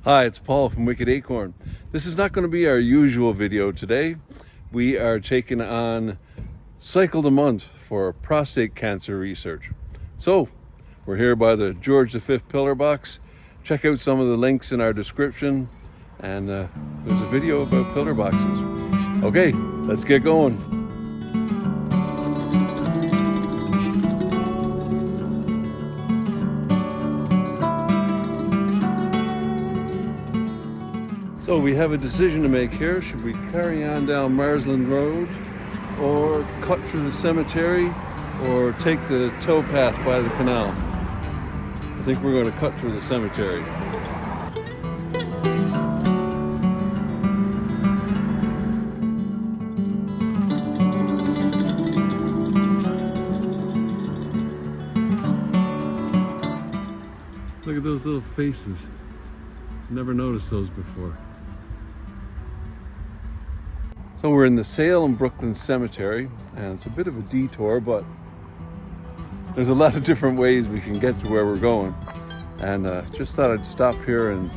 Hi, it's Paul from Wicked Acorn. This is not going to be our usual video today. We are taking on Cycle a Month for prostate cancer research. So, we're here by the George V pillar box. Check out some of the links in our description, and there's a video about pillar boxes. Okay, let's get going. So we have a decision to make here. Should we carry on down Marsland Road or cut through the cemetery or take the towpath by the canal? I think we're going to cut through the cemetery. Look at those little faces. Never noticed those before. So we're in the Sale and Brooklands Cemetery, and it's a bit of a detour, but there's a lot of different ways we can get to where we're going. And just thought I'd stop here and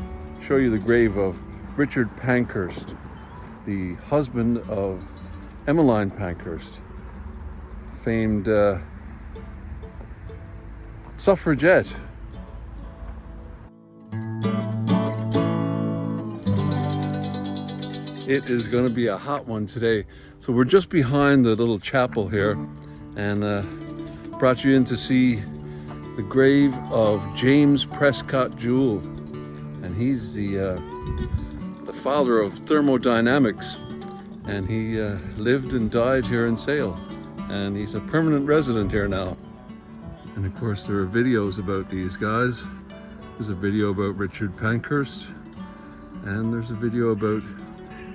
show you the grave of Richard Pankhurst, the husband of Emmeline Pankhurst, famed suffragette. It is going to be a hot one today. So we're just behind the little chapel here, and brought you in to see the grave of James Prescott Joule. And he's the father of thermodynamics, and he lived and died here in Sale, and he's a permanent resident here now. And of course there are videos about these guys. There's a video about Richard Pankhurst, and there's a video about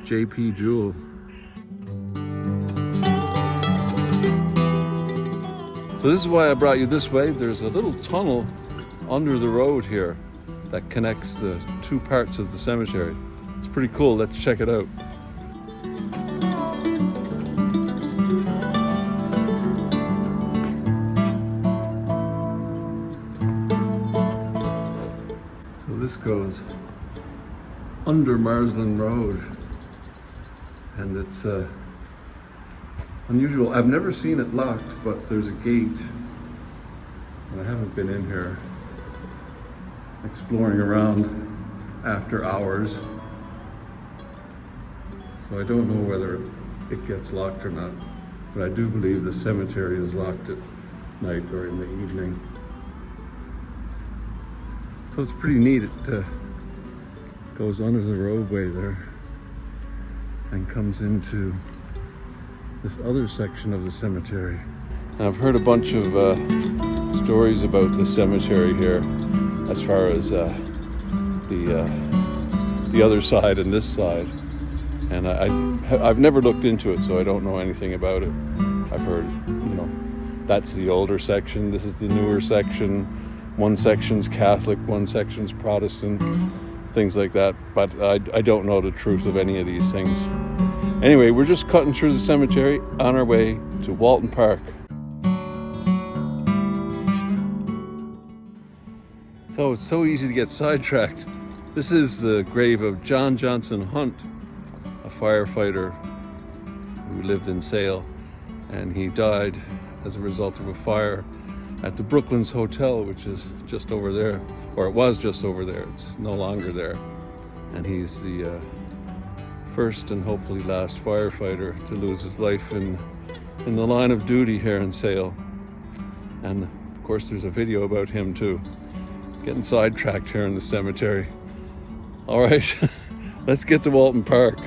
P Joule. So this is why I brought you this way. There's a little tunnel under the road here that connects the two parts of the cemetery. It's pretty cool. Let's check it out. So this goes under Marsland Road. And it's unusual. I've never seen it locked, but there's a gate. And I haven't been in here exploring around after hours. So I don't know whether it gets locked or not. But I do believe the cemetery is locked at night or in the evening. So it's pretty neat. It goes under the roadway there and comes into this other section of the cemetery. I've heard a bunch of stories about the cemetery here, as far as the other side and this side, and I've never looked into it, so I don't know anything about it. I've heard, that's the older section, this is the newer section, one section's Catholic, one section's Protestant, things like that, but I don't know the truth of any of these things. Anyway, we're just cutting through the cemetery on our way to Walton Park. So it's so easy to get sidetracked. This is the grave of John Johnson Hunt, a firefighter who lived in Sale, and he died as a result of a fire at the Brooklands Hotel, which is just over there, or it was just over there. It's no longer there. And he's the first and hopefully last firefighter to lose his life in the line of duty here in Sale. And of course there's a video about him too. Getting sidetracked here in the cemetery. All right, let's get to Walton Park.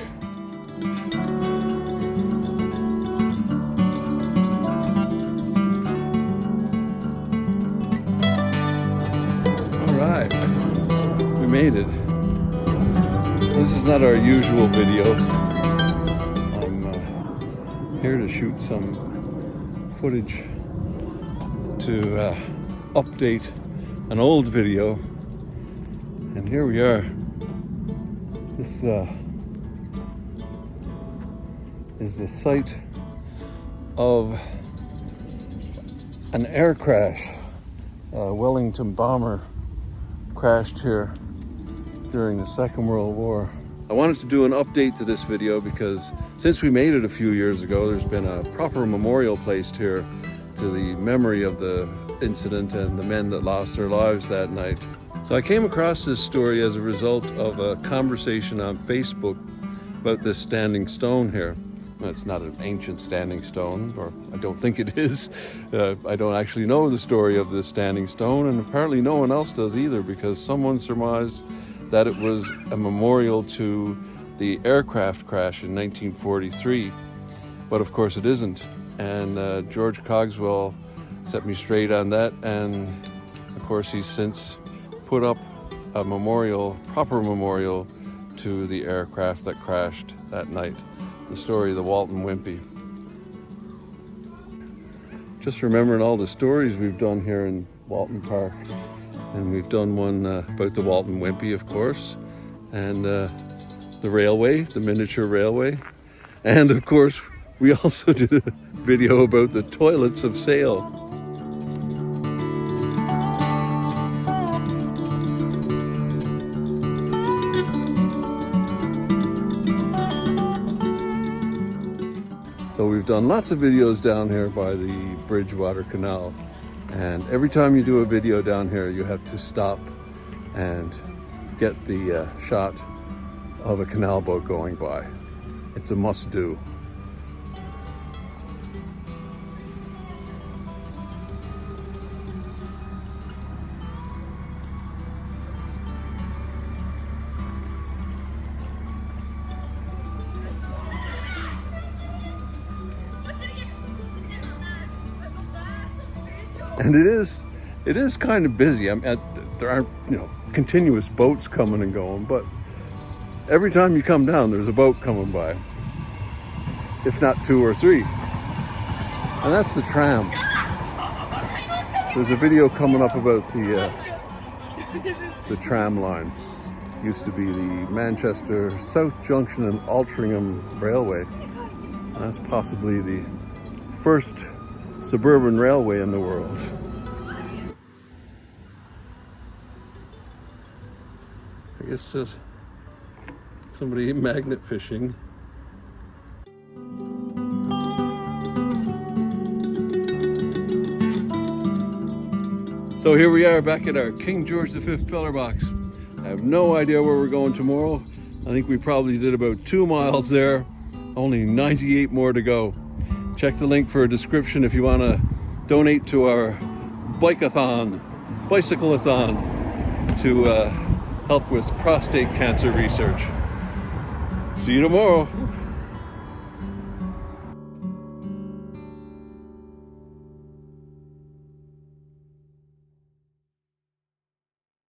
All right, we made it. This is not our usual video. I'm here to shoot some footage to update an old video. And here we are. This is the site of an air crash. A Wellington bomber crashed here during the Second World War. I wanted to do an update to this video because since we made it a few years ago, there's been a proper memorial placed here to the memory of the incident and the men that lost their lives that night. So I came across this story as a result of a conversation on Facebook about this standing stone here. Well, it's not an ancient standing stone, or I don't think it is. I don't actually know the story of this standing stone, and apparently no one else does either, because someone surmised that it was a memorial to the aircraft crash in 1943. But of course it isn't. And George Cogswell set me straight on that, and of course he's since put up a memorial, proper memorial, to the aircraft that crashed that night. The story of the Walton Wimpy. Just remembering all the stories we've done here in Walton Park. And we've done one about the Walton Wimpy, of course, and the railway, the miniature railway. And of course, we also did a video about the toilets of Sale. So we've done lots of videos down here by the Bridgewater Canal, and every time you do a video down here you have to stop and get the shot of a canal boat going by. It's a must do. And it is kind of busy. I mean, there aren't, continuous boats coming and going, but every time you come down, there's a boat coming by, if not two or three. And that's the tram. There's a video coming up about the tram line. Used to be the Manchester South Junction and Altrincham Railway. And that's possibly the first suburban railway in the world. I guess somebody magnet fishing. So here we are back at our King George V pillar box. I have no idea where we're going tomorrow. I think we probably did about 2 miles there. Only 98 more to go. Check the link for a description if you want to donate to our bicycle-a-thon to help with prostate cancer research. See you tomorrow.